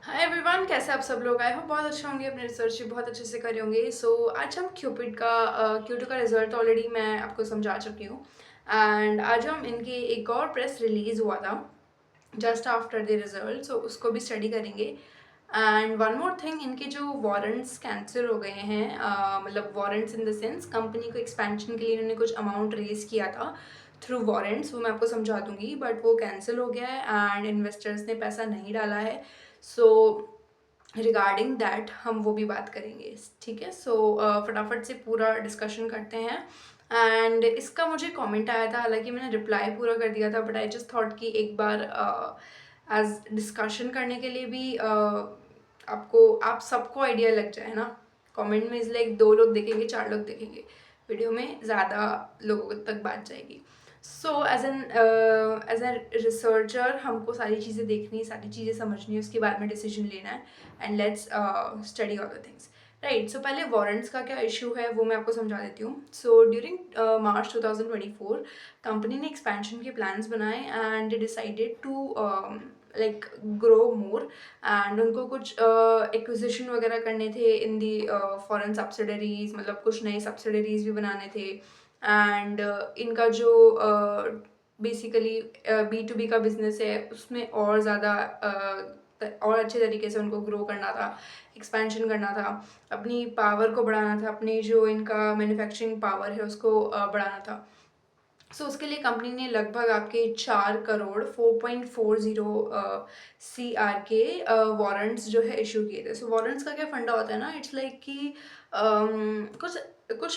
Hi everyone, कैसे आप सब लोग? आई होप बहुत अच्छे होंगे, अपने रिसर्च भी बहुत अच्छे से करे होंगे। आज हम क्यूटो का रिजल्ट ऑलरेडी मैं आपको समझा चुकी हूँ। एंड आज हम इनके एक और प्रेस रिलीज हुआ था जस्ट आफ्टर द रिजल्ट, सो उसको भी स्टडी करेंगे। एंड वन मोर थिंग, इनके जो वारंट्स कैंसिल हो गए हैं, मतलब warrants in the sense company को एक्सपेंशन के लिए इन्होंने कुछ अमाउंट रेज किया था थ्रू वारंट्स, वो मैं आपको समझा दूंगी, बट वो कैंसिल हो गया है एंड इन्वेस्टर्स ने पैसा नहीं डाला है। सो रिगार्डिंग दैट हम वो भी बात करेंगे, ठीक है। फटाफट से पूरा डिस्कशन करते हैं। एंड इसका मुझे कमेंट आया था, हालांकि मैंने रिप्लाई पूरा कर दिया था, बट आई जस्ट थॉट कि एक बार एज डिस्कशन करने के लिए भी आपको आप सबको आइडिया लग जाए ना। कमेंट में इज लाइक 2 लोग देखेंगे, 4 लोग देखेंगे, वीडियो में ज़्यादा लोगों तक बात जाएगी। सो एज एन रिसर्चर हमको सारी चीज़ें देखनी है, सारी चीज़ें समझनी है, उसके बाद में डिसीजन लेना है। And let's study all the things, right. So पहले वारंट्स का क्या इशू है वो मैं आपको समझा देती हूँ। सो ड्यूरिंग मार्च 2024 कंपनी ने एक्सपेंशन के प्लान्स बनाए and decided to like grow more. And उनको कुछ एक्विजिशन वगैरह करने थे इन दी फॉरेन सब्सिडरीज, मतलब कुछ नए सब्सिडरीज भी बनाने थे। एंड इनका जो बेसिकली B2B का बिजनेस है उसमें और ज़्यादा और अच्छे तरीके से उनको ग्रो करना था, एक्सपेंशन करना था, अपनी पावर को बढ़ाना था, अपनी जो इनका मैन्युफैक्चरिंग पावर है उसको बढ़ाना था। उसके लिए कंपनी ने लगभग आपके 4 करोड़ 4.40 CR के वारंट्स जो है इशू किए थे। वारंट्स का क्या फंडा होता है ना, इट्स लाइक कि कुछ कुछ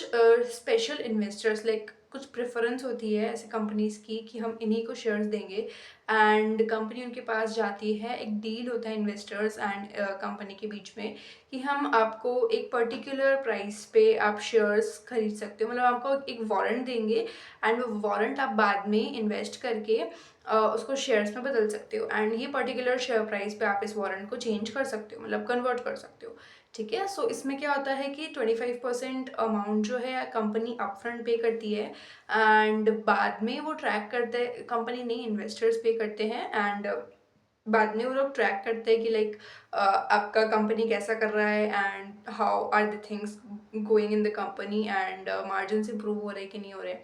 स्पेशल इन्वेस्टर्स, लाइक कुछ प्रेफरेंस होती है ऐसे कंपनीज की कि हम इन्हीं को शेयर्स देंगे। एंड कंपनी उनके पास जाती है, एक डील होता है इन्वेस्टर्स एंड कंपनी के बीच में कि हम आपको एक पर्टिकुलर प्राइस पे आप शेयर्स खरीद सकते हो, मतलब आपको एक वारंट देंगे एंड वो वारंट आप बाद में इन्वेस्ट करके उसको शेयर्स में बदल सकते हो। एंड ये पर्टिकुलर शेयर प्राइस पे आप इस वारंट को चेंज कर सकते हो, मतलब कन्वर्ट कर सकते हो, ठीक है। इसमें क्या होता है कि 25% अमाउंट जो है कंपनी अपफ्रंट पे करती है एंड बाद में वो ट्रैक करते हैं, कंपनी नहीं इन्वेस्टर्स पे करते हैं। एंड बाद में वो लोग ट्रैक करते हैं कि लाइक आपका कंपनी कैसा कर रहा है and how are the things going in the company and margin improve हो रहे कि नहीं हो रहे।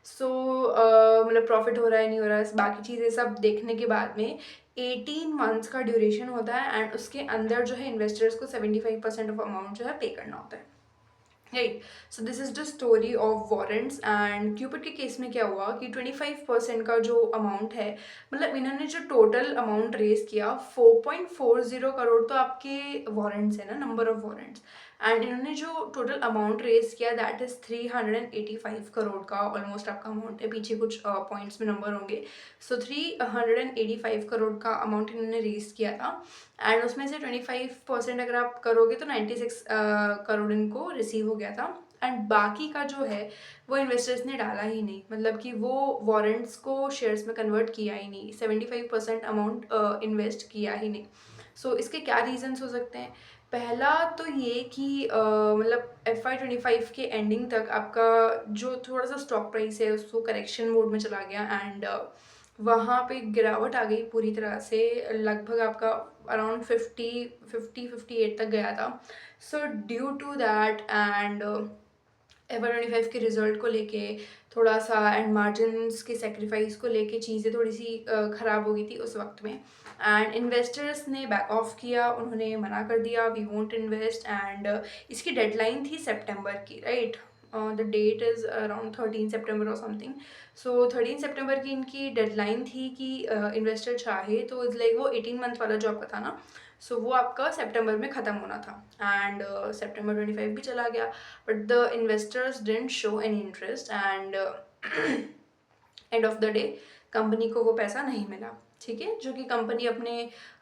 मतलब प्रॉफिट हो रहा है नहीं हो रहा है, बाकी चीज़ें सब देखने के बाद में 18 मंथ्स का ड्यूरेशन होता है एंड उसके अंदर जो है इन्वेस्टर्स को 75% ऑफ अमाउंट जो है पे करना होता है, right. This is the story of warrants. And Cupid के केस में क्या हुआ कि 25% का जो अमाउंट है, मतलब इन्होंने जो टोटल अमाउंट रेज किया 4.40 करोड़, तो आपके वारंट्स है ना, नंबर ऑफ वारंट्स। एंड इन्होंने जो टोटल अमाउंट रेज किया दैट इज 385 करोड़ का ऑलमोस्ट आपका अमाउंट है, पीछे कुछ पॉइंट्स में नंबर होंगे। 385 करोड़ का अमाउंट इन्होंने रेज किया था। एंड उसमें से 25% अगर आप करोगे तो 96 करोड़ इनको रिसीव हो गया था। एंड बाकी का जो है वो इन्वेस्टर्स ने डाला ही नहीं, मतलब कि वो वारंट्स को शेयर्स में कन्वर्ट किया ही नहीं, 75% अमाउंट इन्वेस्ट किया ही नहीं। इसके क्या रीजंस हो सकते हैं? पहला तो ये कि मतलब FY25 के एंडिंग तक आपका जो थोड़ा सा स्टॉक प्राइस है उसको करेक्शन मोड में चला गया एंड वहाँ पे गिरावट आ गई पूरी तरह से, लगभग आपका अराउंड 50-58 तक गया था। Due to that and FY25 के रिजल्ट को लेके थोड़ा सा एंड मार्जिन्स के सेक्रीफाइस को लेके चीज़ें थोड़ी सी ख़राब हो गई थी उस वक्त में। एंड इन्वेस्टर्स ने बैक ऑफ किया, उन्होंने मना कर दिया वी वोंट इन्वेस्ट। एंड इसकी डेडलाइन थी सितंबर की, right. The that is around 13 सितंबर और समथिंग। 13 सितंबर की इनकी डेडलाइन थी कि इन्वेस्टर चाहे तो इज़ लाइक वो 18 मंथ वाला जो आपका था ना, वो आपका सितंबर में ख़त्म होना था। एंड सितंबर 25 भी चला गया, but the investors didn't show any interest and and of the day company को वो पैसा नहीं मिला, ठीक है, जो कि कंपनी अपने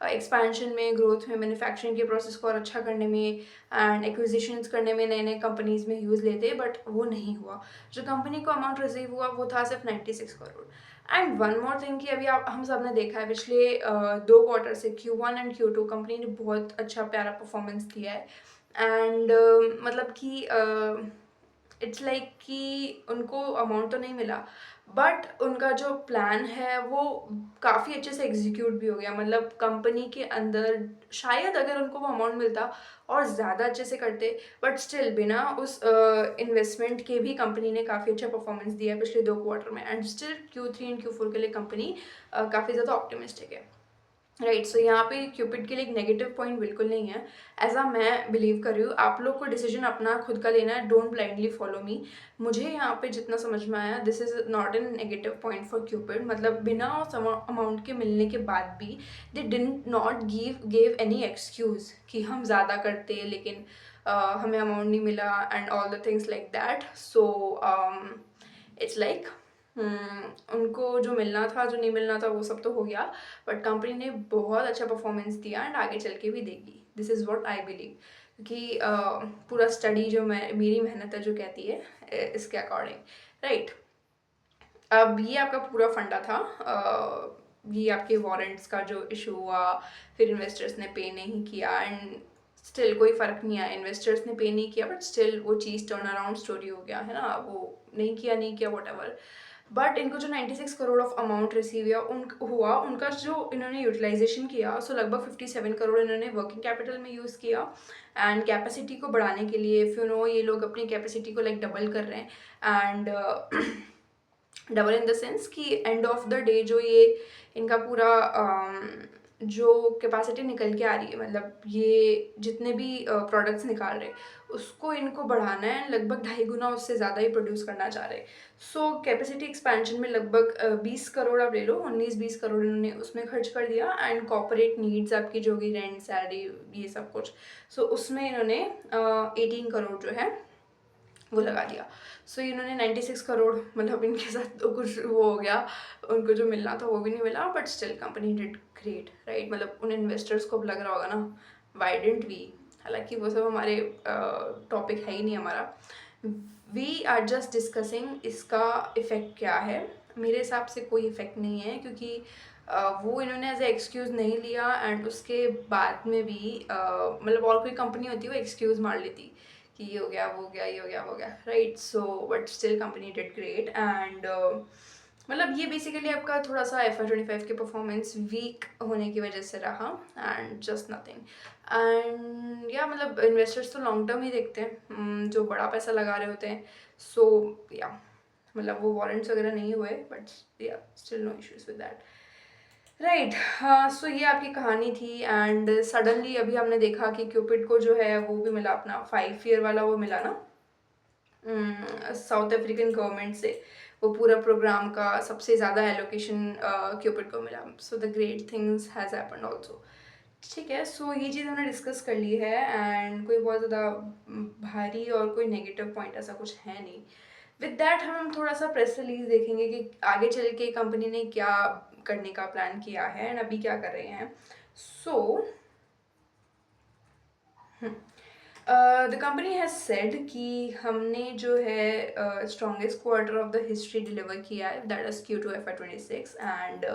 एक्सपेंशन में, ग्रोथ में, मैन्युफैक्चरिंग के प्रोसेस को और अच्छा करने में एंड एक्विजिशंस करने में नए नए कंपनीज में यूज़ लेते, बट वो नहीं हुआ। जो कंपनी को अमाउंट रिसीव हुआ वो था सिर्फ 96 crore. And one more thing कि अभी आप हम सब ने देखा है पिछले 2 क्वार्टर से Q1 एंड Q2 कंपनी ने बहुत अच्छा प्यारा परफॉर्मेंस दिया है। एंड मतलब कि इट्स लाइक कि उनको अमाउंट तो नहीं मिला, बट उनका जो प्लान है वो काफ़ी अच्छे से एग्जीक्यूट भी हो गया। मतलब कंपनी के अंदर शायद अगर उनको वो अमाउंट मिलता और ज़्यादा अच्छे से करते, बट स्टिल बिना उस इन्वेस्टमेंट के भी कंपनी ने काफ़ी अच्छा परफॉर्मेंस दिया है पिछले 2 क्वार्टर में, and still Q3 and Q4 के लिए कंपनी काफ़ी ज़्यादा ऑप्टिमिस्टिक है। राइट, सो यहाँ पे क्यूपिड के लिए एक नेगेटिव पॉइंट बिल्कुल नहीं है, ऐसा मैं बिलीव कर रही हूँ। आप लोग को डिसीजन अपना खुद का लेना है, डोंट ब्लाइंडली फॉलो मी। मुझे यहाँ पे जितना समझ में आया, this is not an negative point for Cupid. मतलब बिना उस अमाउंट के मिलने के बाद भी they did not give any excuse कि हम ज़्यादा करते लेकिन हमें अमाउंट नहीं मिला and all the things like that. So it's like उनको जो मिलना था जो नहीं मिलना था वो सब तो हो गया, बट कंपनी ने बहुत अच्छा परफॉर्मेंस दिया एंड आगे चल के भी देगी। This is what I believe, क्योंकि पूरा स्टडी जो मेरी मेहनत है जो कहती है इसके अकॉर्डिंग। राइट, अब ये आपका पूरा फंडा था। ये आपके वारंट्स का जो इशू हुआ, फिर इन्वेस्टर्स ने पे नहीं किया एंड स्टिल कोई फ़र्क नहीं आया। इन्वेस्टर्स ने पे नहीं किया बट स्टिल वो चीज़ टर्न अराउंड स्टोरी हो गया है ना, वो नहीं किया वट एवर। बट इनको जो 96 करोड़ ऑफ अमाउंट रिसीव हुआ उनका जो इन्होंने यूटिलाइजेशन किया, सो लगभग 57 करोड़ इन्होंने वर्किंग कैपिटल में यूज़ किया एंड कैपेसिटी को बढ़ाने के लिए। इफ़ यू नो, ये लोग अपनी कैपेसिटी को लाइक डबल कर रहे हैं and double in the sense कि एंड ऑफ द डे जो ये इनका पूरा जो कैपेसिटी निकल के आ रही है, मतलब ये जितने भी प्रोडक्ट्स निकाल रहे उसको इनको बढ़ाना है, लगभग 2.5 गुना उससे ज़्यादा ही प्रोड्यूस करना चाह रहे। सो कैपेसिटी एक्सपेंशन में लगभग 20 करोड़ आप ले लो, 19-20 करोड़ इन्होंने उसमें खर्च कर दिया एंड कॉर्पोरेट नीड्स आपकी जो भी रेंट सैलरी ये सब कुछ, सो उसमें इन्होंने 18 करोड़ जो है वो लगा दिया। सो इन्होंने 96 करोड़, मतलब इनके साथ तो कुछ वो हो गया, उनको जो मिलना था वो भी नहीं मिला, but still company did great. Right, मतलब उन इन्वेस्टर्स को अब लग रहा होगा ना वाई डिडंट वी, हालांकि वो सब हमारे टॉपिक है ही नहीं हमारा। वी आर जस्ट डिस्कसिंग इसका इफ़ेक्ट क्या है। मेरे हिसाब से कोई इफ़ेक्ट नहीं है, क्योंकि वो इन्होंने एज ए एक्सक्यूज़ नहीं लिया एंड उसके बाद में भी मतलब और कोई कंपनी होती है वो एक्सक्यूज़ मार लेती कि ये हो गया वो हो गया ये हो गया वो हो गया। Right, so but still company did great and मतलब ये बेसिकली आपका थोड़ा सा FY25 के परफॉर्मेंस वीक होने की वजह से रहा एंड जस्ट नथिंग। एंड या मतलब इन्वेस्टर्स तो लॉन्ग टर्म ही देखते हैं, जो बड़ा पैसा लगा रहे होते हैं। सो या मतलब वो वारंट्स वगैरह नहीं हुए, but yeah still no issues with that. Right, हाँ, सो ये आपकी कहानी थी एंड सडनली अभी हमने देखा कि क्यूपिड को जो है वो भी मिला, अपना 5 ईयर वाला वो मिला ना साउथ अफ्रीकन गवर्नमेंट से, वो पूरा प्रोग्राम का सबसे ज़्यादा एलोकेशन क्यूपिड को मिला। So the great things has happened also. ठीक है, सो ये चीज़ हमने डिस्कस कर ली है एंड कोई बहुत ज़्यादा भारी और कोई नेगेटिव पॉइंट ऐसा कुछ है नहीं। विद डैट हम थोड़ा सा प्रेस रिलीज देखेंगे कि आगे चल के कंपनी ने क्या करने का प्लान किया है एंड अभी क्या कर रहे हैं। सो द कंपनी हैज़ सेड कि हमने जो है strongest quarter of the history deliver किया है, that is Q2 FY26 and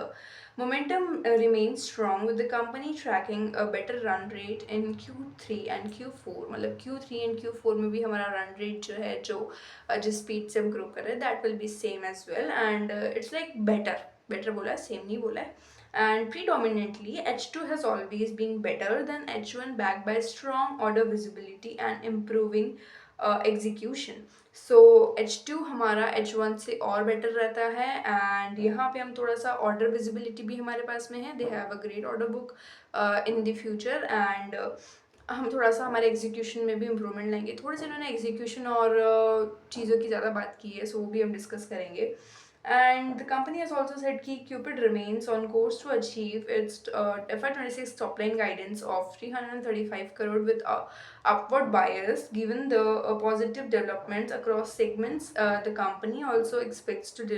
momentum remains strong with the company tracking a better run rate in Q3 and Q4। मतलब Q3 and Q4 में भी हमारा रन रेट जो है जो जिस स्पीड से हम ग्रो कर रहे हैं that will be same as well and it's like better बोला है, सेम नहीं बोला है। And predominantly H2 has always been better than H1 backed by strong order visibility and improving execution। So H2 हमारा H1 से और better रहता है एंड यहाँ पे हम थोड़ा सा ऑर्डर विजिबिलिटी भी हमारे पास में है, they have a great order book in the future and हम थोड़ा सा हमारे एग्जीक्यूशन में भी इम्प्रूवमेंट लाएंगे। थोड़ी सी इन्होंने एग्जीक्यूशन और चीज़ों की ज़्यादा बात की है, सो वो भी हम डिस्कस करेंगे। And the company has also said कि Cupid remains on course to achieve its FY26 top line guidance of 335 crore with upward bias. Given the positive developments across segments, the company also expects to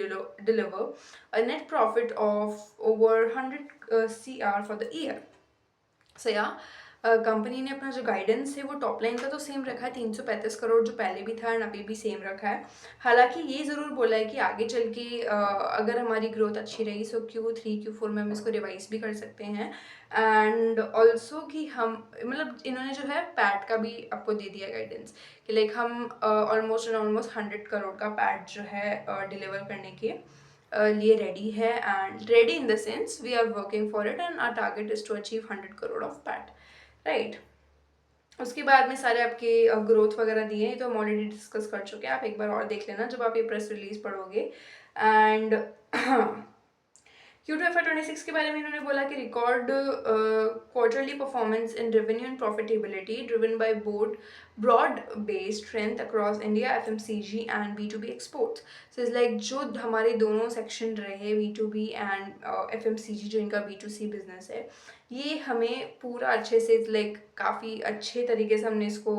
deliver a net profit of over 100 CR for the year। So yeah, company ने अपना जो guidance है वो top line का तो same रखा है, 335 करोड़ जो पहले भी था एंड अभी भी सेम रखा है। हालांकि ये ज़रूर बोला है कि आगे चल के अगर हमारी ग्रोथ अच्छी रही सो Q3 Q4 में हम इसको रिवाइज भी कर सकते हैं एंड ऑल्सो कि हम मतलब इन्होंने जो है पैट का भी आपको दे दिया गाइडेंस कि लाइक हम ऑलमोस्ट 100 करोड़ का पैट जो है डिलीवर करने के लिए रेडी है, and ready in the sense we are working for it and our target is to achieve 100 crore of PAT, right. उसके बाद में सारे आपके ग्रोथ वगैरह दिए हैं, तो हम ऑलरेडी डिस्कस कर चुके हैं, आप एक बार और देख लेना जब आप ये प्रेस रिलीज पढ़ोगे। एंड Q2 FY26 के बारे में इन्होंने बोला कि record quarterly performance in revenue and profitability driven by board broad based strength across India, FMCG and B2B exports. So is like जो हमारे दोनों सेक्शन रहे B2B एंड FMCG, जो इनका B2C बिजनेस है, ये हमें पूरा अच्छे से लाइक काफ़ी अच्छे तरीके से हमने इसको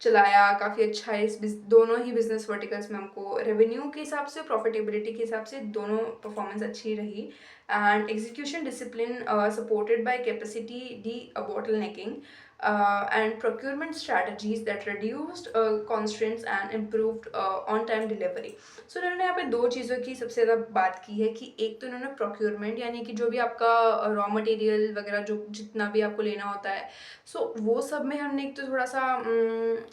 चलाया, काफ़ी अच्छा है। दोनों ही बिजनेस वर्टिकल्स में हमको रेवेन्यू के हिसाब से, प्रॉफिटेबिलिटी के हिसाब से दोनों परफॉर्मेंस अच्छी रही। And execution discipline supported by capacity D bottle necking and procurement strategies that reduced constraints and improved on-time delivery. So इन्होंने यहाँ पे दो चीज़ों की सबसे ज़्यादा बात की है कि एक तो इन्होंने procurement, यानी कि जो भी आपका रॉ मटेरियल वगैरह जो जितना भी आपको लेना होता है, सो वो सब में हमने एक तो थोड़ा सा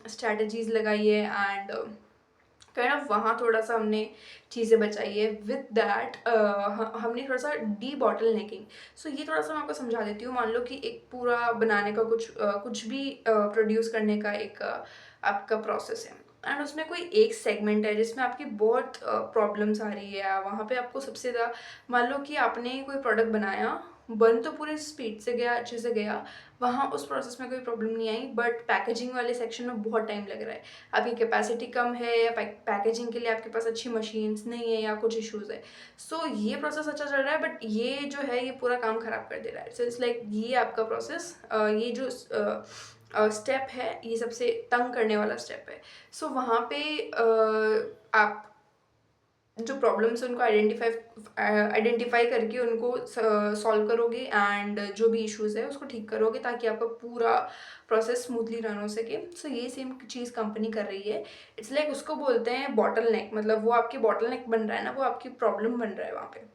स्ट्रैटेजीज लगाई है, एंड काइंड ऑफ वहाँ थोड़ा सा हमने चीज़ें बचाई है। विद दैट हमने थोड़ा सा डी बॉटल नेकिंग, सो ये थोड़ा सा मैं आपको समझा देती हूँ। मान लो कि एक पूरा बनाने का कुछ भी प्रोड्यूस करने का एक आपका प्रोसेस है, एंड उसमें कोई एक सेगमेंट है जिसमें आपकी बहुत प्रॉब्लम्स आ रही है। वहाँ पे आपको सबसे ज़्यादा, मान लो कि आपने कोई प्रोडक्ट बनाया, बन तो पूरे स्पीड से गया, अच्छे से गया, वहाँ उस प्रोसेस में कोई प्रॉब्लम नहीं आई, बट पैकेजिंग वाले सेक्शन में बहुत टाइम लग रहा है, आपकी कैपेसिटी कम है, या पैकेजिंग के लिए आपके पास अच्छी मशीन्स नहीं है, या कुछ इश्यूज़ है। सो ये प्रोसेस अच्छा चल रहा है, बट ये जो है ये पूरा काम ख़राब कर दे रहा है। सो इट्स लाइक ये आपका प्रोसेस, ये जो स्टेप है, ये सबसे तंग करने वाला स्टेप है। सो वहाँ पे आप जो प्रॉब्लम्स उनको आइडेंटिफाई करके उनको सॉल्व करोगे, एंड जो भी इश्यूज़ है उसको ठीक करोगे, ताकि आपका पूरा प्रोसेस स्मूथली रन हो सके। सो ये सेम चीज़ कंपनी कर रही है। इट्स लाइक उसको बोलते हैं बॉटल नेक, मतलब वो आपकी बॉटल नेक बन रहा है ना, वो आपकी प्रॉब्लम बन रहा है वहाँ पे।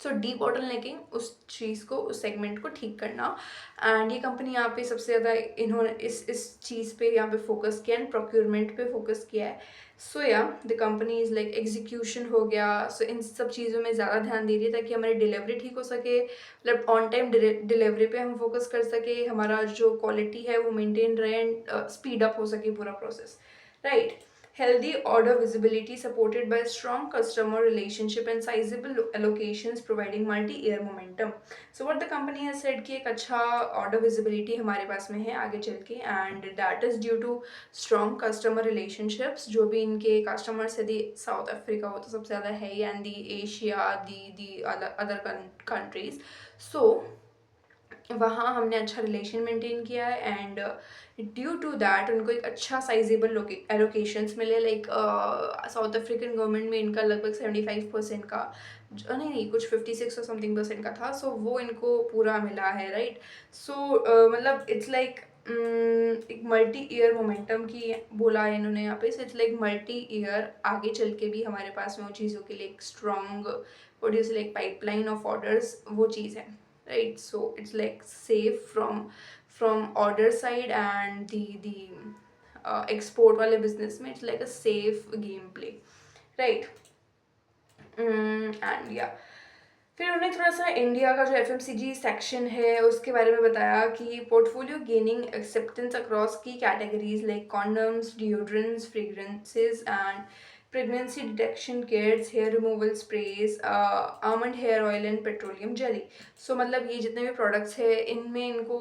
सो डी बॉटल नेकिंग, उस चीज़ को, उस सेगमेंट को ठीक करना, एंड ये कंपनी यहाँ पे सबसे ज़्यादा इन्होंने इस चीज़ पे यहाँ पे फोकस किया, एंड प्रोक्योरमेंट पे फोकस किया है। सो या the company is like execution हो गया, सो इन सब चीज़ों में ज़्यादा ध्यान दे रही है, ताकि हमारी डिलीवरी ठीक हो सके, मतलब ऑन टाइम डिलीवरी पे हम फोकस कर सके, हमारा जो क्वालिटी है वो मेंटेन रहे, एंड स्पीड अप हो सके पूरा process, right. Healthy order visibility supported by strong customer relationship and sizable allocations providing multi-year momentum. So what the company has said कि एक अच्छा order visibility हमारे पास में है आगे चल के, and that is due to strong customer relationships। जो भी इनके customers है, दी साउथ अफ्रीका वो तो सबसे ज़्यादा है ही, and the Asia, the other countries। So वहाँ हमने अच्छा रिलेशन मेंटेन किया है, एंड ड्यू टू दैट उनको एक अच्छा साइजेबल एलोकेशंस मिले। लाइक साउथ अफ्रीकन गवर्नमेंट में इनका लगभग 75% का, नहीं कुछ 56 और समथिंग परसेंट का था, सो वो इनको पूरा मिला है, राइट। सो मतलब इट्स लाइक एक मल्टी ईयर मोमेंटम की बोला है इन्होंने यहाँ पे। सो इट्स लाइक मल्टी ईयर आगे चल के भी हमारे पास में वो चीज़ों के लिए एक strong what is like pipeline of orders, वो चीज़ है, right? So it's like safe from order side, and the export वाले business में it's like a safe gameplay, right? And yeah, फिर उन्होंने थोड़ा सा इंडिया का जो FMCG सेक्शन है उसके बारे में बताया कि पोर्टफोलियो गेनिंग एक्सेप्टेंस अक्रॉस की categories like condoms, deodorants, fragrances and pregnancy detection kits, hair removal sprays, almond hair oil and petroleum jelly. So मतलब ये जितने भी प्रोडक्ट्स है इनमें इनको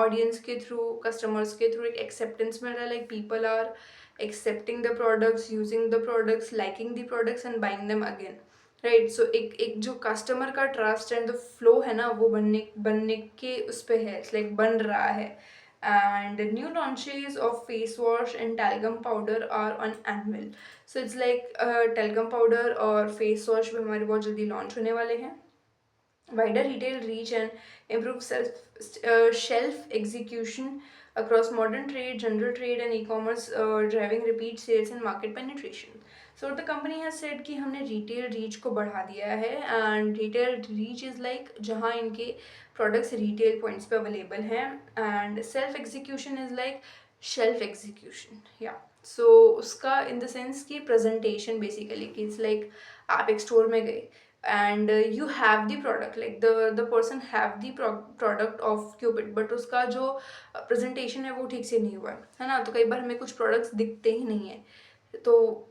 ऑडियंस के थ्रू, कस्टमर्स के थ्रू एक एक्सेप्टेंस मिल रहा है, like people are accepting the products, using the products, liking the products and buying them again, right. So एक जो कस्टमर का ट्रस्ट एंड द फ्लो है ना, वो बनने के उस पर है, इट्स लाइक बन रहा है। And new launches of face wash and talcum powder are on annual. So it's like talcum powder और फेस वॉश भी हमारे बहुत जल्दी लॉन्च होने वाले हैं। Wider retail reach and improve shelf execution across modern trade, general trade and e-commerce, driving repeat sales and market penetration. So what the company has said कि हमने retail reach को बढ़ा दिया है, and retail reach is like जहाँ इनके products retail points पे available हैं, and self execution is like shelf execution, yeah। सो उसका इन द सेंस कि प्रेजेंटेशन बेसिकली कि इट्स लाइक आप एक स्टोर में गए and you have the product, like the person have the product of Cupid, but उसका जो प्रेजेंटेशन है वो ठीक से नहीं हुआ है ना। तो कई बार हमें कुछ प्रोडक्ट्स दिखते ही नहीं है, तो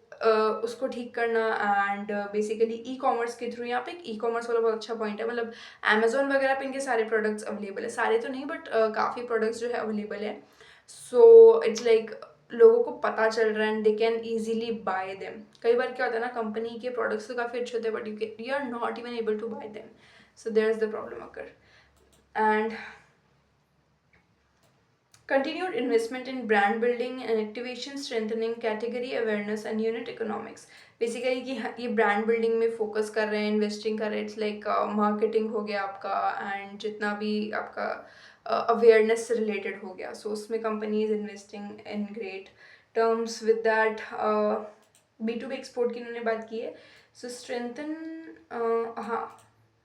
उसको ठीक करना। एंड बेसिकली ई कॉमर्स के थ्रू, यहाँ पे एक ई कॉमर्स वाला बहुत अच्छा पॉइंट है, मतलब अमेजोन वगैरह पे इनके सारे प्रोडक्ट्स अवेलेबल है, सारे तो नहीं बट काफ़ी प्रोडक्ट्स जो है अवेलेबल है। सो इट्स लाइक लोगों को पता चल रहा है and they can easily bye them. कई बार क्या होता है ना, कंपनी के प्रोडक्ट्स तो काफ़ी अच्छे होते हैं but you are not even able to buy them, so there is the problem occur. And continued investment in brand building and activation, strengthening category awareness and unit economics। Basically कि ये brand building में focus कर रहे हैं, investing कर रहे हैं। It's like marketing हो गया आपका एंड जितना भी आपका अवेयरनेस से रिलेटेड हो गया, सो उसमें company is investing in great terms with that. B2B export की इन्होंने बात की है। सो स्ट्रेंथन, हाँ,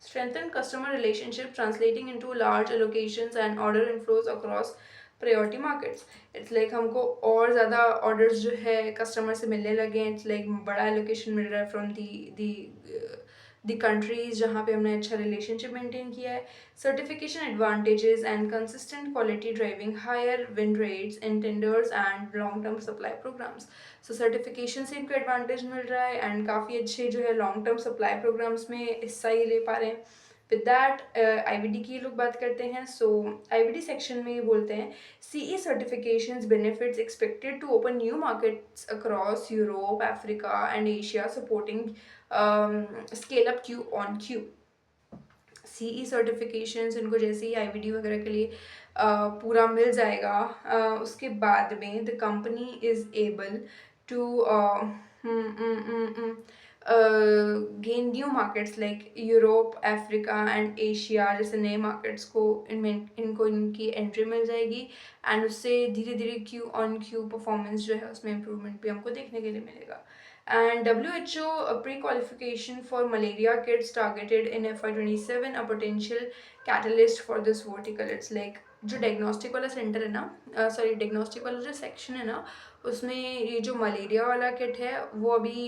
strengthen customer relationship translating into large allocations and order inflows across priority markets. It's like हमको और ज़्यादा ऑर्डर्स जो है कस्टमर से मिलने लगे हैं। इट्स लाइक बड़ा एलोकेशन मिल रहा है फ्रॉम दी कंट्रीज जहाँ पे हमने अच्छा रिलेशनशिप मेंटेन किया है। Certification advantages and consistent quality driving higher win rates in tenders and long term supply programs. So certification से इनको एडवांटेज मिल रहा है एंड काफ़ी अच्छे जो है लॉन्ग टर्म सप्लाई प्रोग्राम्स में हिस्सा ये ले पा रहे हैं। विद दैट IVD की लोग बात करते हैं। सो IVD सेक्शन में ये बोलते हैं CE certifications benefits expected to open new markets across Europe, Africa and Asia, supporting scale up Q on Q। CE certifications इनको जैसे ही IVD वगैरह के लिए पूरा मिल जाएगा, उसके बाद में the company is able to gain new markets like Europe, Africa and Asia जैसे नए मार्केट्स को इनको इनकी एंट्री मिल जाएगी एंड उससे धीरे धीरे Q on Q परफॉर्मेंस जो है उसमें इम्प्रूवमेंट भी हमको देखने के लिए मिलेगा। And WHO pre-qualification for malaria kits targeted in FY27, a potential catalyst for this vertical। It's like जो डायग्नोस्टिक वाला सेंटर है ना, सॉरी डायग्नोस्टिक वाला जो सेक्शन है ना, उसमें ये जो मलेरिया वाला किट है वो अभी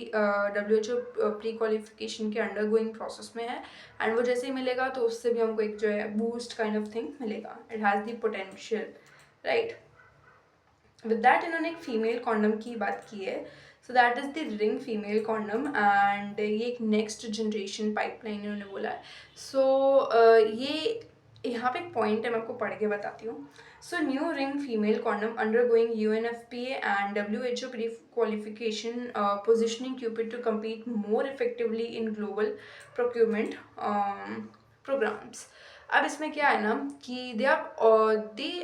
WHO प्री क्वालिफिकेशन के अंडर गोइंग प्रोसेस में है एंड वो जैसे ही मिलेगा तो उससे भी हमको एक जो है बूस्ट काइंड ऑफ थिंग मिलेगा। It has the potential, right. With that इन्होंने एक फीमेल कॉन्डम की बात की है। So that is the ring female condom and ये एक नेक्स्ट जनरेशन पाइपलाइन इन्होंने बोला है। सो ये यहाँ पे एक पॉइंट है, मैं आपको पढ़ के बताती हूँ। So new ring female condom undergoing UNFPA and WHO prequalification positioning Cupid to compete more effectively in global procurement programs. अब इसमें क्या है ना कि they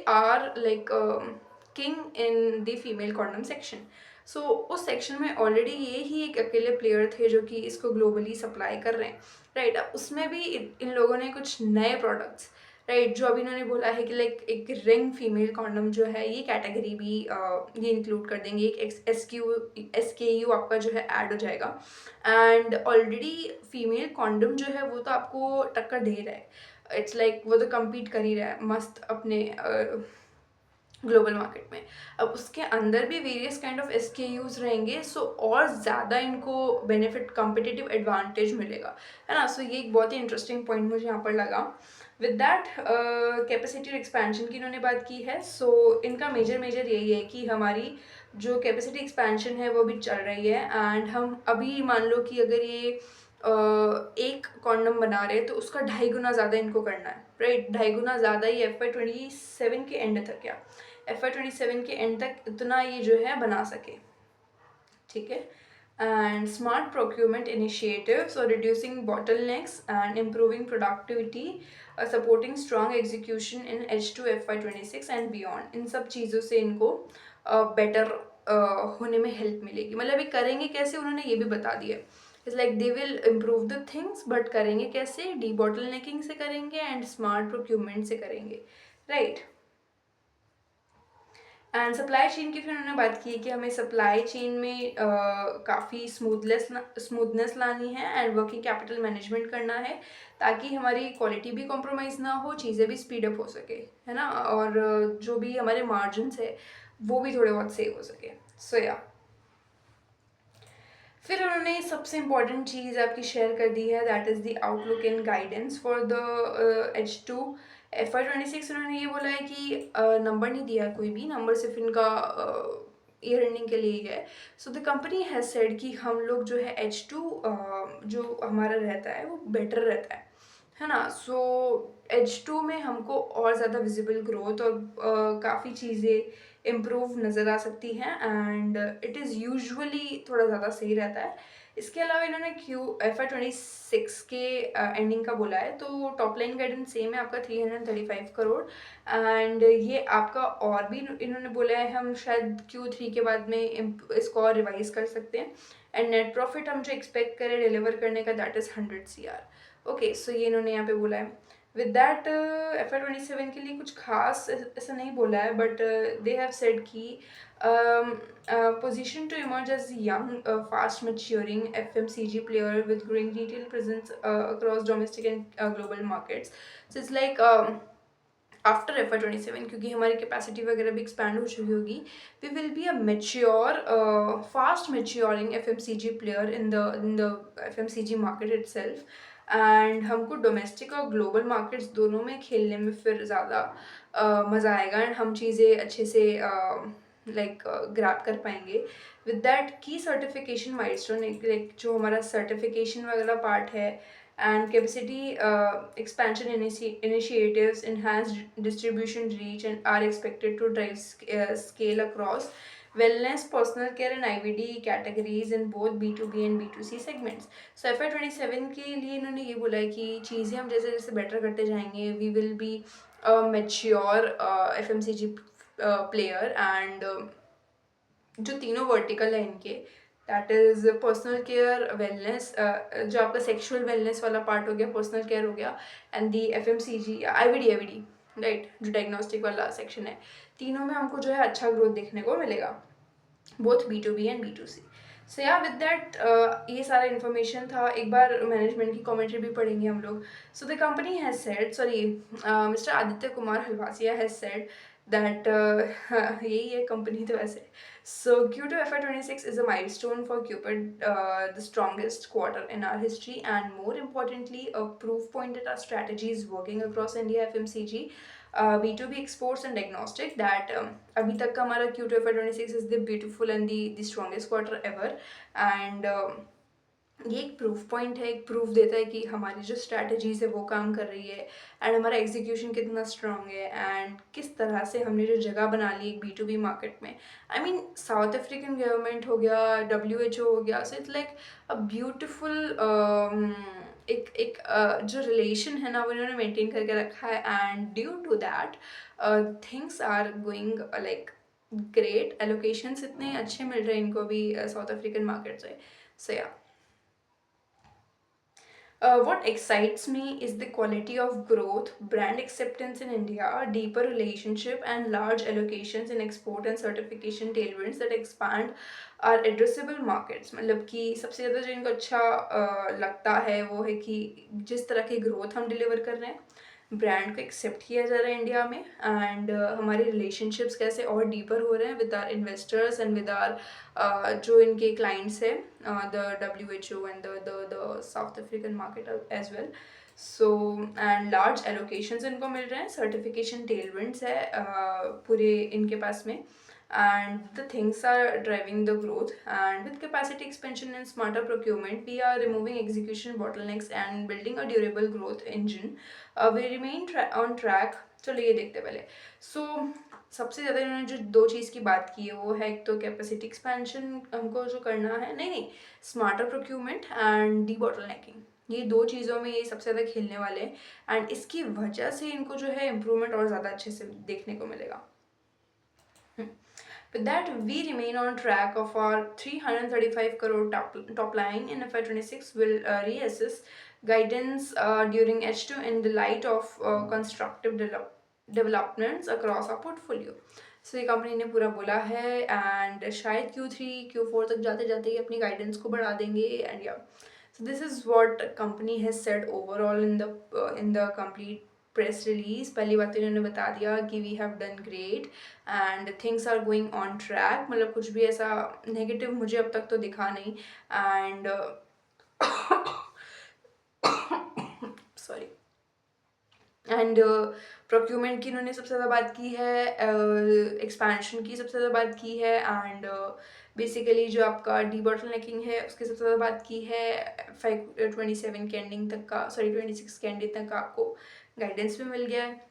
are like king in the female condom section. So उस section में already ये ही एक अकेले प्लेयर थे जो कि इसको ग्लोबली सप्लाई कर रहे हैं, राइट। अब उसमें भी इन लोगों ने कुछ नए प्रोडक्ट्स, राइट, जो अभी इन्होंने बोला है कि लाइक एक रिंग फीमेल कॉन्डम जो है ये कैटेगरी भी ये इंक्लूड कर देंगे, एक SKU आपका जो है ऐड हो जाएगा एंड ऑलरेडी फीमेल कॉन्डम जो है वो तो आपको टक्कर दे रहा है। इट्स लाइक वो तो कम्पीट कर ही रहा है मस्त अपने ग्लोबल मार्केट में। अब उसके अंदर भी वेरियस काइंड ऑफ SKUs रहेंगे, सो और ज़्यादा इनको बेनिफिट कम्पिटिटिव एडवांटेज मिलेगा, है ना। सो ये एक बहुत ही इंटरेस्टिंग पॉइंट मुझे यहाँ पर लगा। विद दैट कैपेसिटी एक्सपेंशन की इन्होंने बात की है। सो इनका मेजर यही है कि हमारी जो कैपेसिटी एक्सपेंशन है वो भी चल रही है एंड हम अभी मान लो कि अगर ये एक कॉन्डम बना रहे हैं तो उसका 2.5 गुना ज़्यादा इनको करना है, राइट। 2.5 गुना ज़्यादा ही FY27 के एंड तक, या FY27 के एंड तक इतना ये जो है बना सके, ठीक है। एंड स्मार्ट प्रोक्यूरमेंट इनिशिएटिव्स और reducing bottlenecks and improving productivity, supporting strong execution in H2 FY26 and beyond. इन सब चीज़ों से इनको बेटर होने में हेल्प मिलेगी। मतलब ये करेंगे कैसे, उन्होंने ये भी बता दिया। It's like they will improve the things, but करेंगे कैसे, डी बॉटलनेकिंग से करेंगे एंड स्मार्ट प्रोक्यूरमेंट से करेंगे, राइट। एंड सप्लाई चेन की फिर उन्होंने बात की है कि हमें सप्लाई चेन में काफ़ी स्मूथनेस लानी है एंड वर्किंग कैपिटल मैनेजमेंट करना है ताकि हमारी क्वालिटी भी कॉम्प्रोमाइज़ ना हो, चीज़ें भी स्पीड अप हो सके, है ना, और जो भी हमारे मार्जिन्स है वो भी थोड़े बहुत सेव हो सके, सो या फिर उन्होंने सबसे इम्पोर्टेंट चीज़ आपकी शेयर कर दी है, that is the outlook and guidance for the H2 FY 26। उन्होंने ये बोला है कि नंबर नहीं दिया कोई भी, नंबर सिर्फ इनका ईयर एंडिंग के लिए ही है। सो द कंपनी हैज सेड कि हम लोग जो है H2 जो हमारा रहता है वो बेटर रहता है ना। सो H2 में हमको और ज़्यादा विजिबल ग्रोथ और काफ़ी चीज़ें इम्प्रूव नज़र आ सकती हैं, एंड इट इज़ यूजुअली थोड़ा ज़्यादा सही रहता है। इसके अलावा इन्होंने FY 26 के एंडिंग का बोला है, तो टॉप लाइन गाइडेंस सेम है आपका 335 करोड़, एंड ये आपका और भी इन्होंने बोला है हम शायद Q3 के बाद में इसको और रिवाइज कर सकते हैं। एंड नेट प्रॉफिट हम जो एक्सपेक्ट करें डिलीवर करने का, दैट इज़ 100 CR। ओके, सो ये इन्होंने यहाँ पे बोला है। विद दैट FY 27 के लिए कुछ खास ऐसा नहीं बोला है, बट दे हैव सेड कि position to emerge as a young, fast maturing FMCG player with growing retail presence across domestic and global markets. So it's like after FY 27, क्योंकि हमारी कैपेसिटी वगैरह भी एक्सपैंड हो चुकी होगी, we will be a mature fast maturing FMCG player in the FMCG market itself. And हमको domestic और global markets दोनों में खेलने में फिर ज़्यादा मज़ा आएगा, एंड हम चीज़ें अच्छे से लाइक ग्रैब कर पाएंगे। विद दैट की सर्टिफिकेशन माइलस्टोन, लाइक जो हमारा सर्टिफिकेशन वाला पार्ट है, and capacity expansion initiatives, enhanced distribution reach, and are expected to drive scale across wellness, personal care, and IVD categories in both B2B and B2C segments. So FY 27 के लिए इन्होंने ये बोला है कि चीज़ें हम जैसे जैसे बेटर करते जाएंगे, we will be a mature FMCG player, and जो तीनों वर्टिकल है इनके, that is personal care, wellness, जो आपका सेक्सुअल वेलनेस वाला पार्ट हो गया, पर्सनल केयर हो गया, and the FMCG IVD right, जो डायग्नोस्टिक वाला सेक्शन है, तीनों में हमको जो है अच्छा ग्रोथ देखने को मिलेगा, बोथ B2B एंड B2C। सो या विद दैट ये सारा इन्फॉर्मेशन था। एक बार मैनेजमेंट की कमेंट्री भी पढ़ेंगे हम लोग। So the company has said, sorry, mister Aditya Kumar Halwasiya has said that यही है कंपनी तो वैसे। So Q2 FY 26 is a milestone for Cupid, the strongest quarter in our history, and more importantly, a proof point that our strategy is working across India FMCG, B2B exports and diagnostic. That अभी तक का हमारा Q2 FY 26 is the beautiful and the strongest quarter ever, and ये एक proof point है, एक proof देता है कि हमारी जो स्ट्रैटेजीज है वो काम कर रही है, एंड हमारा एग्जीक्यूशन कितना स्ट्रांग है, एंड किस तरह से हमने जो जगह बना ली एक B2B मार्केट में। I mean south African government हो गया, WHO हो गया, सो इट्स लाइक अ ब्यूटिफुल एक जो रिलेशन है ना वो इन्होंने मेंटेन करके रखा है, and due to that things are going like great. Allocations इतने अच्छे मिल रहे हैं इनको भी साउथ अफ्रीकन मार्केट से। सो या what excites me is the quality of growth, brand acceptance in India, a deeper relationship, and large allocations in export and certification tailwinds that expand our addressable markets। मतलब कि सबसे ज़्यादा जो इनको अच्छा लगता है वो है कि जिस तरह की ग्रोथ हम डिलीवर कर रहे हैं, ब्रांड को एक्सेप्ट किया जा रहा है इंडिया में, एंड हमारे रिलेशनशिप्स कैसे और डीपर हो रहे हैं with our investors and with our जो इनके क्लाइंट्स है, the WHO and the South African market as well. So and large allocations इनको मिल रहे हैं, सर्टिफिकेशन टेलविंड्स है पूरे इनके पास में, and the things are driving the growth, and with capacity expansion and smarter procurement we are removing execution bottlenecks and building a durable growth engine। We remain on track। चलो ये देखते पहले। सो सबसे ज़्यादा इन्होंने जो दो चीज़ की बात की है वो है, एक तो कैपेसिटी एक्सपेंशन हमको जो करना है, नहीं, स्मार्टर प्रोक्यूरमेंट एंड डी बॉटलनेकिंग, ये दो चीज़ों में ये सबसे ज़्यादा खेलने वाले हैं, एंड इसकी वजह से इनको जो है इम्प्रूवमेंट और ज़्यादा अच्छे से देखने को मिलेगा। With that, we remain on track of our 335 crore top line in FY 26. Will reassess guidance during H2 in the light of constructive developments across our portfolio। सो ये कंपनी ने पूरा बोला है, एंड शायद Q3 Q4 तक जाते जाते ही अपनी गाइडेंस को बढ़ा देंगे, एंड या so this is what company has said overall in the complete press release. पहली बात तो इन्होंने बता दिया कि we have done great and things are going on track, मतलब कुछ भी ऐसा नेगेटिव मुझे अब तक तो दिखा नहीं। And sorry. एंड प्रोक्यूरमेंट की इन्होंने सबसे ज़्यादा बात की है, एक्सपेंशन की सबसे ज़्यादा बात की है, एंड बेसिकली जो आपका डी बॉटलनेकिंग है उसकी सबसे ज़्यादा बात की है। 27 के एंडिंग तक का, सॉरी 26 के एंडिंग तक का आपको गाइडेंस भी मिल गया है।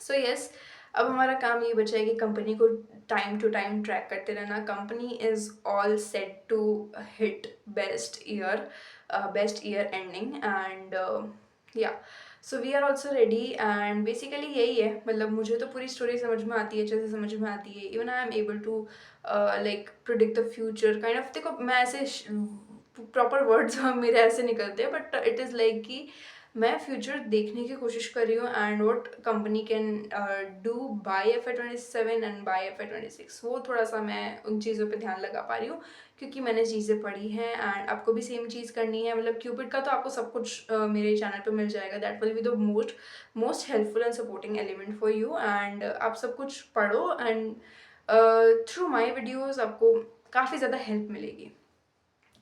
सो यस, अब हमारा काम ये बचा है कि कंपनी को टाइम टू टाइम ट्रैक करते रहना। Company is all set to hit best year ending and या so we are also ready. And basically यही है, मतलब मुझे तो पूरी स्टोरी समझ में आती है, अच्छे से समझ में आती है। Even I am able to like predict the future kind of. देखो मैं ऐसे प्रॉपर वर्ड्स मेरे ऐसे निकलते हैं, बट इट इज़ लाइक कि मैं फ्यूचर देखने की कोशिश कर रही हूँ and what company can do by FY27 and by FY26। वो थोड़ा सा मैं उन चीज़ों पे ध्यान लगा पा रही हूँ क्योंकि मैंने चीज़ें पढ़ी हैं एंड आपको भी सेम चीज़ करनी है। मतलब क्यूपिड का तो आपको सब कुछ मेरे चैनल पे मिल जाएगा। That will be the most helpful and supporting element for you. And आप सब कुछ पढ़ो एंड थ्रू माई वीडियोज़ आपको काफ़ी ज़्यादा हेल्प मिलेगी,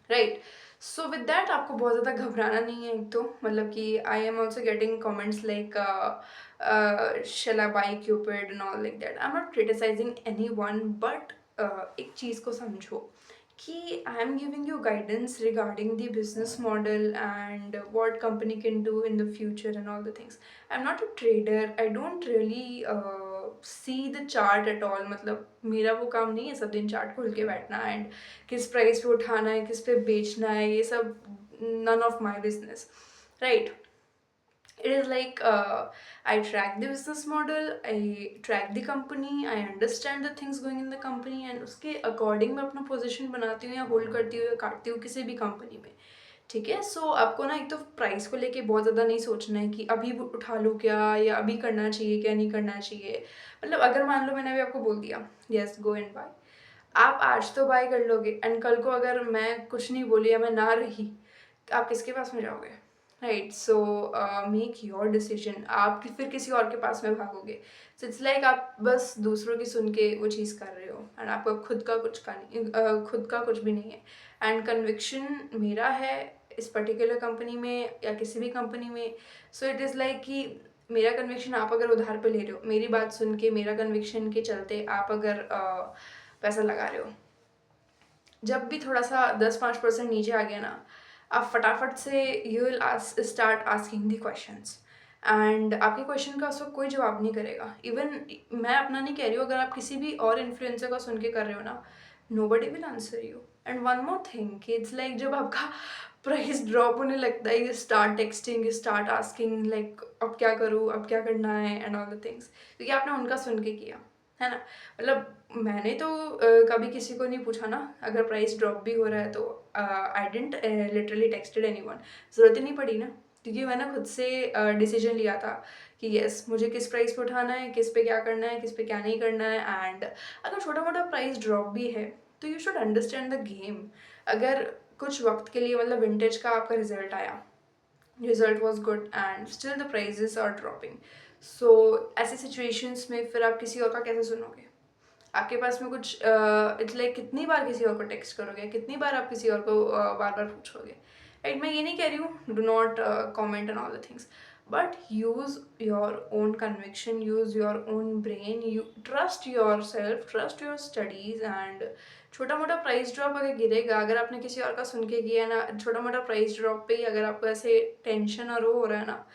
राइट। सो विद दैट आपको बहुत ज़्यादा घबराना नहीं है। एक तो मतलब कि I am also getting comments like shall I buy Cupid and all like that. I'm not criticizing anyone, but एक चीज़ को समझो कि I am giving you guidance regarding the business model and what company can do in the future and all the things. I'm not a trader. I don't really see the chart at all. मतलब मेरा वो काम नहीं है सब दिन chart खोल के बैठना एंड किस प्राइस पे उठाना है, किस पे बेचना है, ये सब none of my business, right? It is like I track the business model, I track the company, I understand the things going in the company and उसके according मैं अपना position बनाती हूँ या होल्ड करती हूँ या काटती हूँ किसी भी कंपनी में, ठीक है। सो आपको ना एक तो प्राइस को लेके बहुत ज़्यादा नहीं सोचना है कि अभी उठा लूँ क्या या अभी करना चाहिए क्या नहीं करना चाहिए। मतलब अगर मान लो मैंने अभी आपको बोल दिया यस गो एंड बाय, आप आज तो बाय कर लोगे एंड कल को अगर मैं कुछ नहीं बोली या मैं ना रही, आप किसके पास में जाओगे, right. So make your decision. आप फिर किसी और के पास में भागोगे। सो इट्स लाइक आप बस दूसरों की सुन के वो चीज़ कर रहे हो एंड आपका खुद का कुछ का नहीं, खुद का कुछ भी नहीं है। एंड कन्विक्शन मेरा है इस पर्टिकुलर कंपनी में या किसी भी कंपनी में। सो इट इज़ लाइक कि मेरा कन्विक्शन आप अगर उधार पे ले रहे हो, मेरी बात सुन के मेरा कन्विक्शन के चलते आप अगर पैसा लगा रहे हो, जब भी थोड़ा सा 10-5% नीचे आ गया ना, आप फटाफट से you will start asking the questions and आपके क्वेश्चन का उस वक्त कोई जवाब नहीं करेगा। इवन मैं अपना नहीं कह रही हूँ, अगर आप किसी भी और इन्फ्लुएंसर का सुन के कर रहे हो ना, nobody will answer you. And one more thing कि इट्स लाइक जब आपका प्राइस ड्रॉप होने लगता है, you start texting, you start asking like अब क्या करूँ, अब क्या करना है एंड ऑल द थिंग्स, क्योंकि आपने उनका सुन के किया है ना। मतलब मैंने तो कभी किसी को नहीं पूछा ना अगर प्राइस ड्रॉप भी हो रहा है तो। आई डेंट लिटरली टेक्सटेड एनीवन, ज़रूरत ही नहीं पड़ी ना, क्योंकि मैंने खुद से डिसीजन लिया था कि यस मुझे किस प्राइस पे उठाना है, किस पे क्या करना है, किस पे क्या नहीं करना है। एंड अगर छोटा मोटा प्राइस ड्रॉप भी है तो you should understand the game. अगर कुछ वक्त के लिए मतलब विंटेज का आपका रिजल्ट आया, result was good and still the prices are dropping, so ऐसी सिचुएशंस में फिर आप किसी और का कैसे सुनोगे। आपके पास में कुछ इट्स लाइक कितनी बार किसी और को टेक्स्ट करोगे, कितनी बार आप किसी और को बार बार पूछोगे, राइट। मैं ये नहीं कह रही हूँ do not comment and all the things, but use your own conviction, use your own brain, you trust your self, trust your studies. And छोटा मोटा प्राइस ड्रॉप अगर गिरेगा, अगर आपने किसी और का सुन के किया ना, छोटा मोटा प्राइस ड्रॉप पे ही अगर आपको ऐसे टेंशन और वो हो रहा है ना,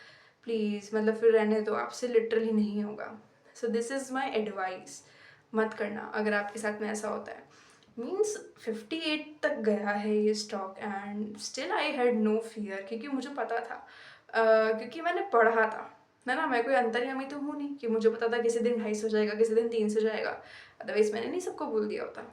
प्लीज़ मतलब फिर रहने दो, आपसे लिटरली नहीं होगा। सो दिस इज़ माई एडवाइस, मत करना अगर आपके साथ में ऐसा होता है। मीन्स 58 तक गया है ये stock and still I had no fear, क्योंकि मुझे पता था, क्योंकि मैंने पढ़ा था, है ना। मैं कोई अंतर्यामी तो हूँ नहीं कि मुझे पता था किसी दिन 250 जाएगा, किसी दिन 300 जाएगा, अदरवाइज मैंने नहीं सबको बोल दिया होता।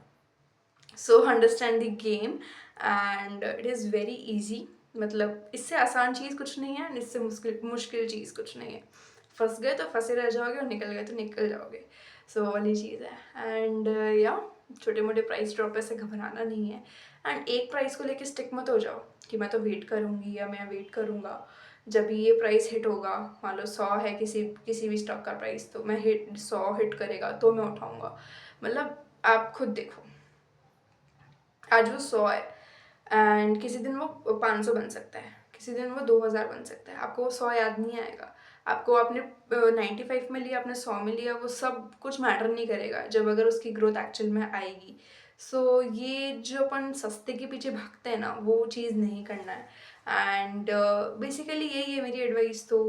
So understand the game and it is very easy. मतलब इससे आसान चीज़ कुछ नहीं है, इससे मुश्किल मुश्किल चीज़ कुछ नहीं है। फंस गए तो फंसे रह जाओगे और निकल गए तो निकल जाओगे। सो वाली चीज़ है। एंड या छोटे मोटे प्राइस ड्रॉप ऐसे घबराना नहीं है। एंड एक प्राइस को लेके स्टिक मत हो जाओ कि मैं तो वेट करूँगी या मैं वेट करूँगा। जब भी ये प्राइस हिट होगा, मान लो 100 है किसी किसी भी स्टॉक का प्राइस, तो मैं 100 हिट करेगा तो मैं उठाऊंगा। मतलब आप खुद देखो, आज वो 100 है एंड किसी दिन वो 500 बन सकता है, किसी दिन वो 2000 बन सकता है। आपको वो 100 याद नहीं आएगा। आपको आपने 95 में लिया, आपने 100 में लिया, वो सब कुछ मैटर नहीं करेगा जब अगर उसकी ग्रोथ एक्चुअल में आएगी। सो ये जो अपन सस्ते के पीछे भागते हैं ना, वो चीज़ नहीं करना है। एंड बेसिकली यही है मेरी एडवाइस। तो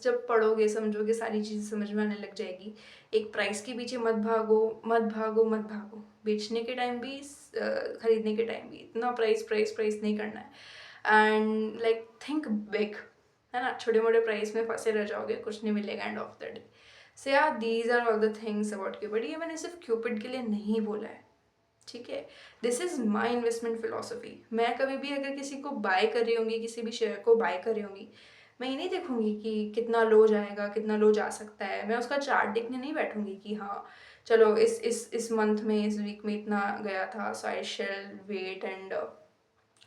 जब पढ़ोगे समझोगे सारी चीज़ें समझ में आने लग जाएगी। एक प्राइस के पीछे मत भागो, मत भागो, मत भागो। बेचने के टाइम भी खरीदने के टाइम भी इतना प्राइस प्राइस प्राइस नहीं करना है। एंड लाइक थिंक बिग, है ना। छोटे मोटे प्राइस में फंसे रह जाओगे, कुछ नहीं मिलेगा end of the day. So यार these are all the things about Cupid. ये मैंने सिर्फ क्यूपिड के लिए नहीं बोला है, ठीक है। This is my investment philosophy. मैं कभी भी अगर किसी को बाय कर रही होंगी, किसी भी शेयर को बाय कर रही होंगी, मैं ये नहीं देखूंगी कि कितना लो जाएगा, कितना लो जा सकता है। मैं उसका चार्ट देखने नहीं बैठूंगी कि हाँ चलो इस मंथ में, इस वीक में इतना गया था, so I shall wait and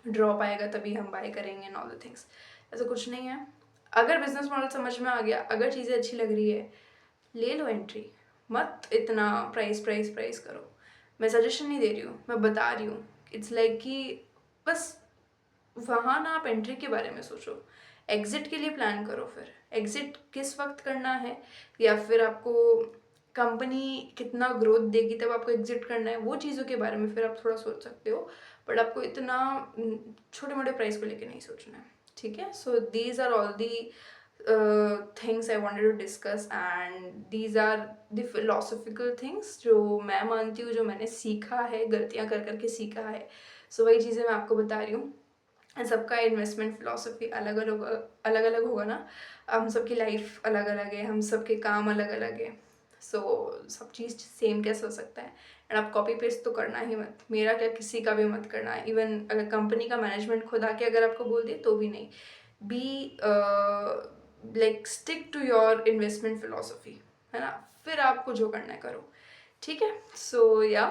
drop आएगा तभी हम बाय करेंगे एंड ऑल द थिंग्स। ऐसा कुछ नहीं है। अगर बिजनेस मॉडल समझ में आ गया, अगर चीज़ें अच्छी लग रही है, ले लो एंट्री। मत इतना प्राइस प्राइस प्राइस करो। मैं सजेशन नहीं दे रही हूँ, मैं बता रही हूँ। इट्स लाइक कि बस वहाँ ना आप एंट्री के बारे में सोचो, एग्जिट के लिए प्लान करो। फिर एग्जिट किस वक्त करना है, या फिर आपको कंपनी कितना ग्रोथ देगी तब आपको एग्जिट करना है, वो चीज़ों के बारे में फिर आप थोड़ा सोच सकते हो। बट आपको इतना छोटे मोटे प्राइस को लेके नहीं सोचना है, ठीक है। So these are all the things I wanted to discuss and these are the philosophical things जो मैं मानती हूँ, जो मैंने सीखा है, गलतियाँ कर करके सीखा है। सो वही चीज़ें मैं आपको बता रही हूँ। सबका इन्वेस्टमेंट फिलॉसफी अलग अलग होगा ना। हम सबकी लाइफ अलग अलग है, हम सबके काम अलग अलग है। सो सब चीज़ सेम कैसे हो सकता है। एंड आप कॉपी पेस्ट तो करना ही मत। मेरा क्या, किसी का भी मत करना। इवन अगर कंपनी का मैनेजमेंट खुद आके अगर आपको बोल दे तो भी नहीं। Be like stick to your investment philosophy, है ना। फिर आपको जो करना है करो, ठीक है। सो या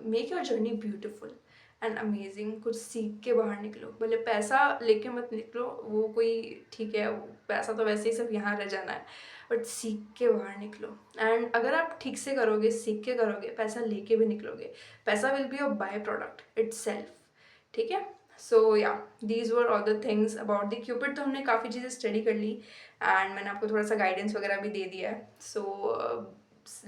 make your journey beautiful and amazing. कुछ सीख के बाहर निकलो, भले पैसा लेके मत निकलो, वो कोई ठीक है, वो पैसा तो वैसे ही सब यहाँ रह जाना है, बट सीख के बाहर निकलो। एंड अगर आप ठीक से करोगे, सीख के करोगे, पैसा लेके भी निकलोगे, पैसा will be your by product it's self, ठीक है। सो या these were all the things about the Cupid. तो हमने काफ़ी चीज़ें स्टडी कर ली एंड मैंने आपको थोड़ा सा गाइडेंस वगैरह भी दे दिया है। सो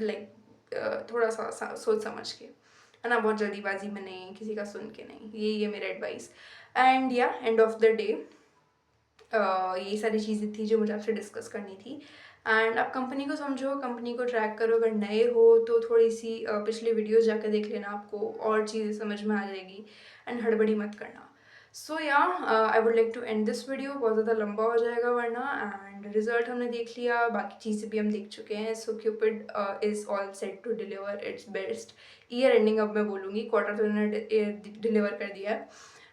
लाइक थोड़ा सा सोच समझ के, है ना, बहुत जल्दीबाजी में नहीं, किसी का सुन के नहीं। यही है मेरा एडवाइस। एंड या एंड ऑफ द डे यही सारी चीज़ें थी जो मुझे आपसे डिस्कस करनी थी। एंड आप कंपनी को समझो, कंपनी को ट्रैक करो। अगर नए हो तो थोड़ी सी पिछली वीडियोस जाकर देख लेना, आपको और चीज़ें समझ में आ जाएगी। एंड हड़बड़ी मत करना। So yeah I would like to and this video, बहुत ज़्यादा लंबा हो जाएगा वरना। एंड रिजल्ट हमने देख लिया, बाकी चीज़ें भी हम देख चुके हैं। So Cupid is all set to deliver its best year ending. अब मैं बोलूँगी, क्वार्टर तो उन्होंने डिलीवर कर दिया है,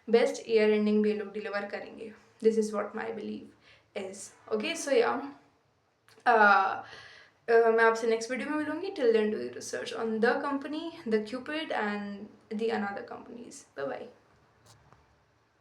बेस्ट ईयर एंडिंग भी ये लोग डिलीवर करेंगे। This is what my believe is. Okay, so या मैं आपसे नेक्स्ट वीडियो में मिलूंगी। Till then do research on the company, the Cupid and the another companies. Bye bye.